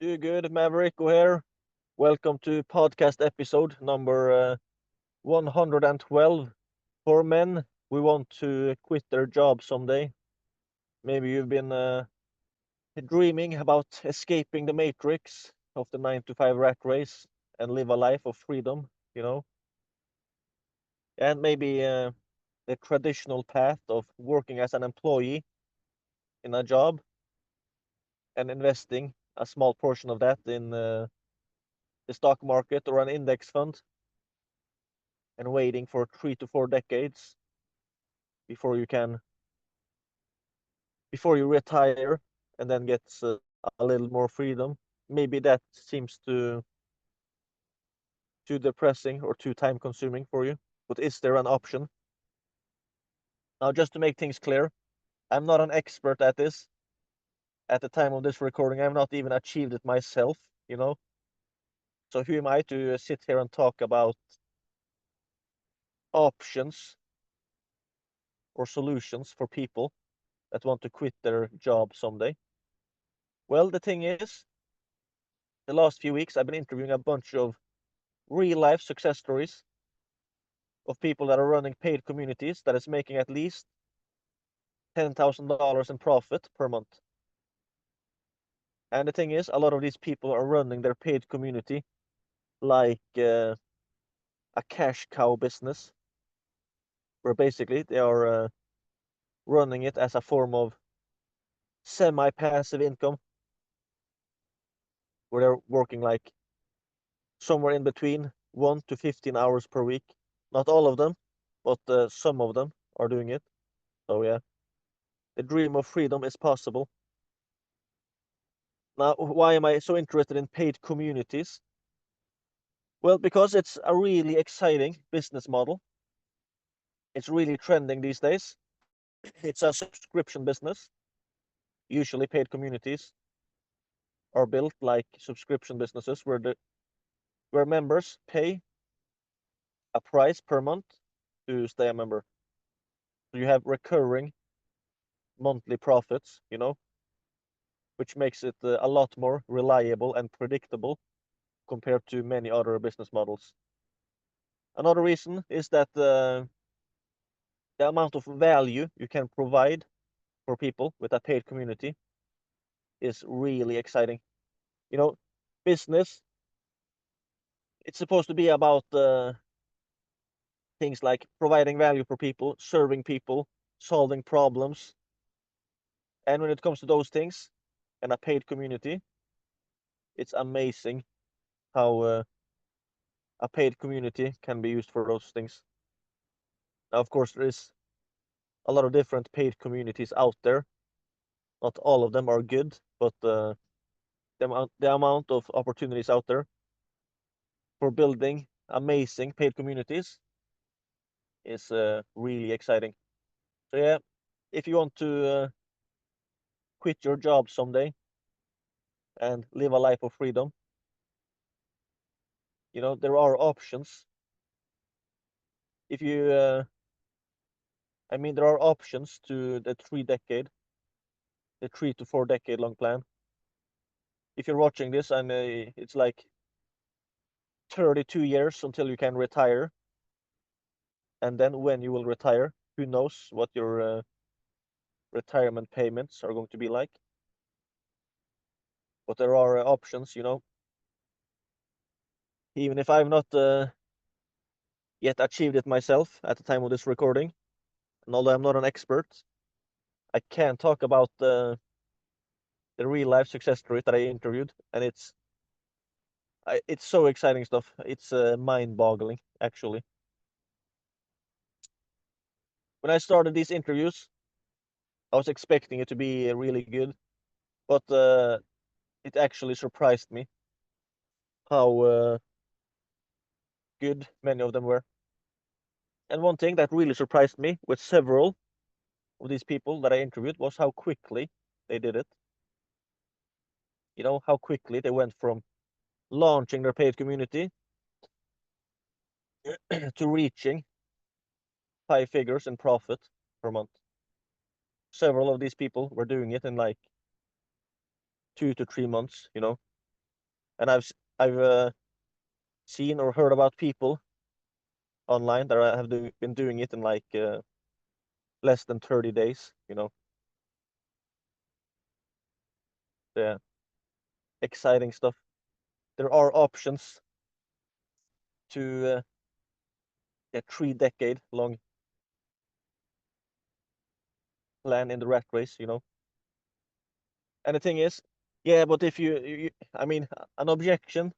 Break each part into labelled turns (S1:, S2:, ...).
S1: Do good, Maverick here. Welcome to podcast episode number 112. For men, we want to quit their job someday. Maybe you've been dreaming about escaping the matrix of the 9 to 5 rat race and live a life of freedom, you know, and maybe the traditional path of working as an employee in a job and investing a small portion of that in the stock market or an index fund and waiting for 3 to 4 decades before you can before you retire and then get a little more freedom. Maybe that seems too depressing or too time consuming for you, but is there an option? Now, just to make things clear, I'm not an expert at this. At the time of this recording, I've not even achieved it myself. So who am I to sit here and talk about options or solutions for people that want to quit their job someday? Well, the thing is, the last few weeks I've been interviewing a bunch of real life success stories of people that are running paid communities that is making at least $10,000 in profit per month. And the thing is, a lot of these people are running their paid community like a cash cow business, where basically they are running it as a form of semi-passive income, where they're working like somewhere in between 1 to 15 hours per week. Not all of them, but some of them are doing it. So yeah, the dream of freedom is possible. Now, why am I so interested in paid communities? Well, because it's a really exciting business model. It's really trending these days. It's a subscription business. Usually paid communities are built like subscription businesses where members pay a price per month to stay a member. So you have recurring monthly profits, which makes it a lot more reliable and predictable compared to many other business models. Another reason is that the amount of value you can provide for people with a paid community is really exciting. You know, business, it's supposed to be about things like providing value for people, serving people, solving problems. And when it comes to those things and a paid community, it's amazing how a paid community can be used for those things. Now, of course, there is a lot of different paid communities out there. Not all of them are good, but the amount of opportunities out there for building amazing paid communities is really exciting. So yeah, if you want to quit your job someday and live a life of freedom, there are options. If you, I mean, there are options to the 3 to 4 decade long plan. If you're watching this and it's like 32 years until you can retire, and then when you will retire, who knows what your retirement payments are going to be like. But there are options. Even if I've not yet achieved it myself at the time of this recording, and although I'm not an expert, I can talk about the real life success story that I interviewed, and it's so exciting stuff. It's mind-boggling, actually. When I started these interviews, I was expecting it to be really good, but it actually surprised me how good many of them were. And one thing that really surprised me with several of these people that I interviewed was how quickly they did it. How quickly they went from launching their paid community to reaching 5 figures in profit per month. Several of these people were doing it in like 2 to 3 months. And I've seen or heard about people online that have been doing it in like less than 30 days, you know. The exciting stuff. There are options to a 3-decade long plan in the rat race, you know. And the thing is, yeah, but if I mean, an objection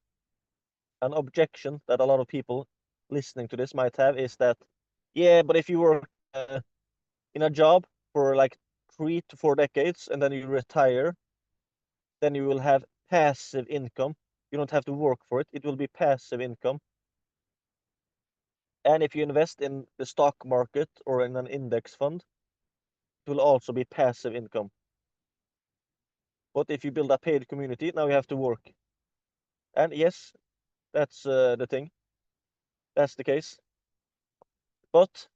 S1: that a lot of people listening to this might have is that, yeah, but if you work in a job for like 3 to 4 decades and then you retire, then you will have passive income. You don't have to work for it. It will be passive income. And if you invest in the stock market or in an index fund, it will also be passive income. But if you build a paid community, now you have to work. And yes, that's the thing. That's the case. But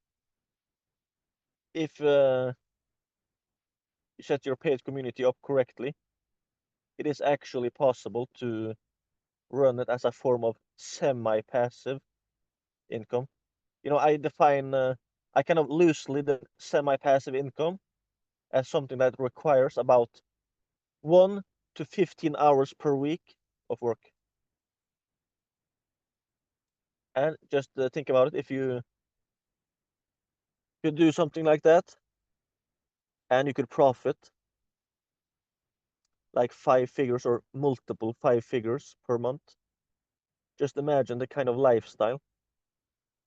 S1: if you set your paid community up correctly, it is actually possible to run it as a form of semi-passive income. You know, I kind of loosely the semi-passive income as something that requires about 1 to 15 hours per week of work. And just think about it, if you could do something like that and you could profit like 5 figures or multiple 5 figures per month, just imagine the kind of lifestyle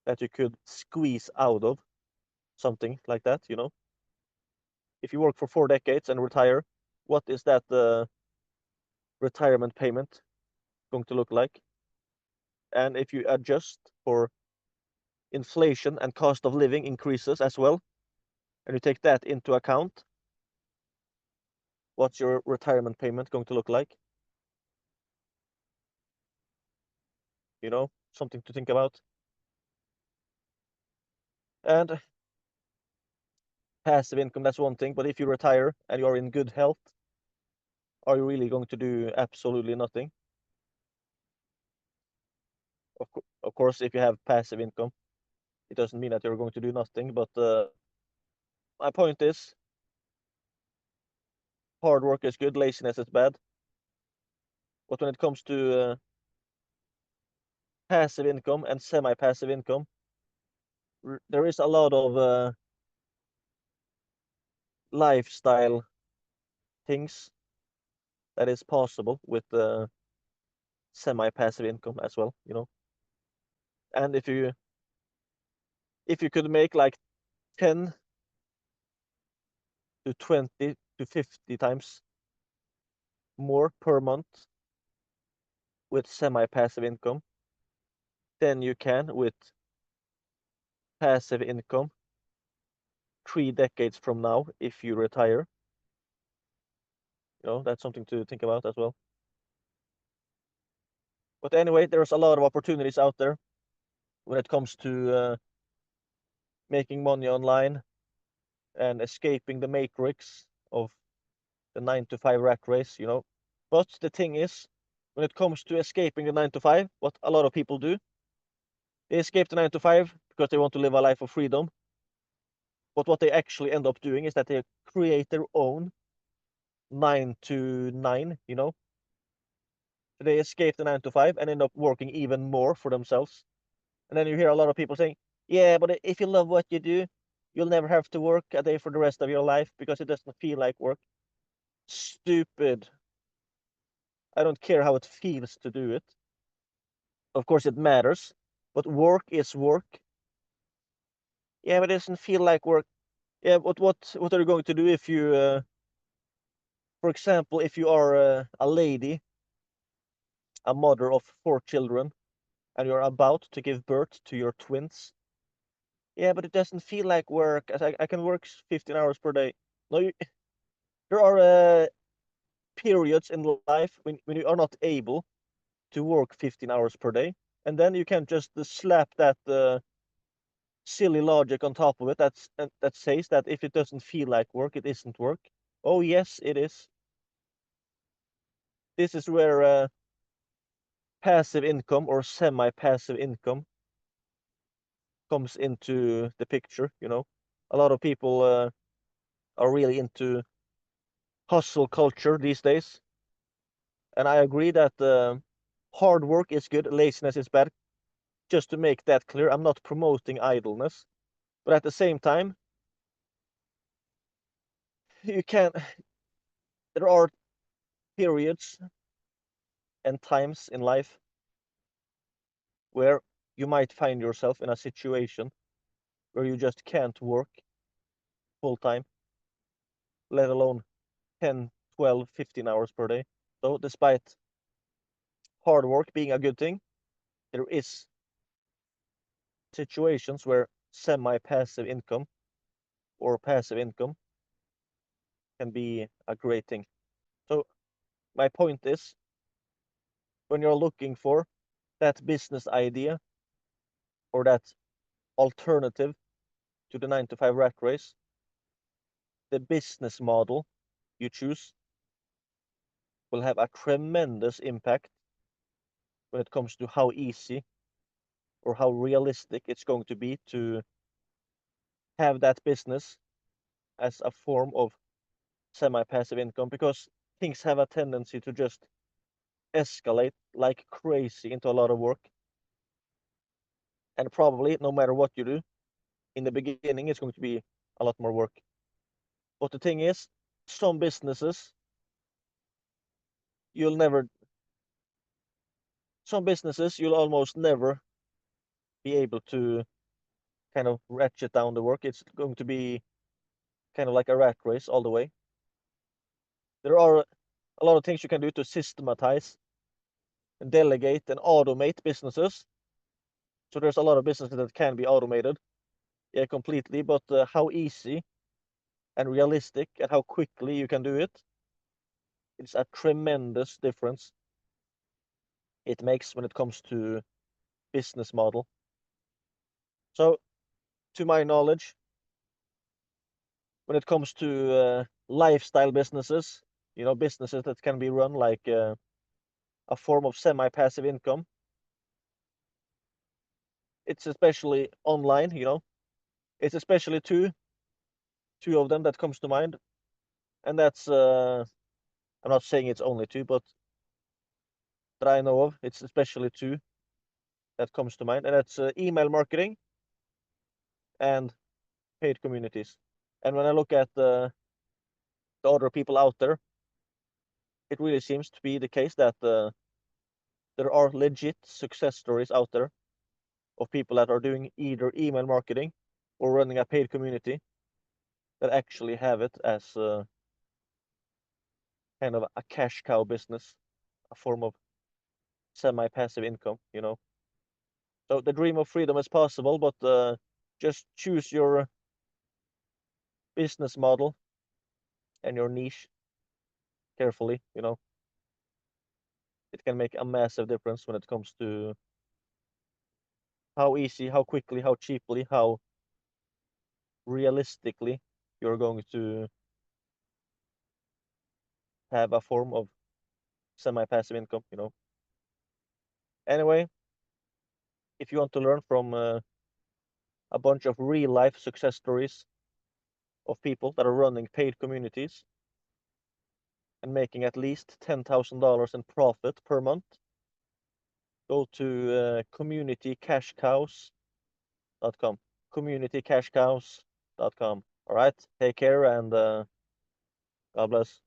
S1: that you could squeeze out of something like that, you know. If you work for 4 decades and retire, what is that retirement payment going to look like? And if you adjust for inflation and cost of living increases as well, and you take that into account, what's your retirement payment going to look like? You know, something to think about. And passive income, that's one thing, but if you retire and you are in good health, are you really going to do absolutely nothing? Of course, if you have passive income, it doesn't mean that you're going to do nothing, but my point is, hard work is good, laziness is bad. But when it comes to passive income and semi-passive income, there is a lot of lifestyle things that is possible with semi-passive income as well, you know. And if you could make like 10 to 20 to 50 times more per month with semi-passive income than you can with passive income 3 decades from now if you retire. You know, that's something to think about as well. But anyway, there's a lot of opportunities out there when it comes to making money online and escaping the matrix of the 9 to 5 rat race, you know. But the thing is, when it comes to escaping the 9 to 5, what a lot of people do, they escape the 9 to 5 because they want to live a life of freedom. But what they actually end up doing is that they create their own 9 to 9, you know. So they escape the 9 to 5 and end up working even more for themselves. And then you hear a lot of people saying, yeah, but if you love what you do, you'll never have to work a day for the rest of your life because it doesn't feel like work. Stupid. I don't care how it feels to do it. Of course, it matters, but work is work. Yeah, but it doesn't feel like work. Yeah, but what are you going to do if you, for example, if you are a lady, a mother of 4 children, and you're about to give birth to your twins? Yeah, but it doesn't feel like work. As I can work 15 hours per day. No, there are periods in life when you are not able to work 15 hours per day, and then you can just slap that silly logic on top of it that says that if it doesn't feel like work, it isn't work. Oh yes, it is. This is where passive income or semi-passive income comes into the picture, you know. A lot of people are really into hustle culture these days. And I agree that hard work is good, laziness is bad. Just to make that clear, I'm not promoting idleness, but at the same time, you can there are periods and times in life where you might find yourself in a situation where you just can't work full time, let alone 10, 12, 15 hours per day. So despite hard work being a good thing, there is situations where semi-passive income or passive income can be a great thing. So my point is, when you're looking for that business idea or that alternative to the 9 to 5 rat race, the business model you choose will have a tremendous impact when it comes to how easy or how realistic it's going to be to have that business as a form of semi-passive income, because things have a tendency to just escalate like crazy into a lot of work. And probably no matter what you do, in the beginning it's going to be a lot more work. But the thing is, some businesses you'll never some businesses you'll almost never be able to kind of ratchet down the work. It's going to be kind of like a rat race all the way. There are a lot of things you can do to systematize and delegate and automate businesses. So there's a lot of businesses that can be automated, yeah, completely. But how easy and realistic and how quickly you can do it, it's a tremendous difference it makes when it comes to business model. So, to my knowledge, when it comes to lifestyle businesses, you know, businesses that can be run like a form of semi-passive income, it's especially online, you know, it's especially two of them that comes to mind, and that's I'm not saying it's only two, but that I know of, it's especially two that comes to mind, and that's email marketing and paid communities. And when I look at the other people out there, it really seems to be the case that there are legit success stories out there of people that are doing either email marketing or running a paid community that actually have it as kind of a cash cow business, a form of semi-passive income, you know. So the dream of freedom is possible, but just choose your business model and your niche carefully, you know. It can make a massive difference when it comes to how easy, how quickly, how cheaply, how realistically you're going to have a form of semi-passive income, you know. Anyway, if you want to learn from a bunch of real life success stories of people that are running paid communities and making at least $10,000 in profit per month, go to communitycashcows.com. Communitycashcows.com. All right, take care and God bless.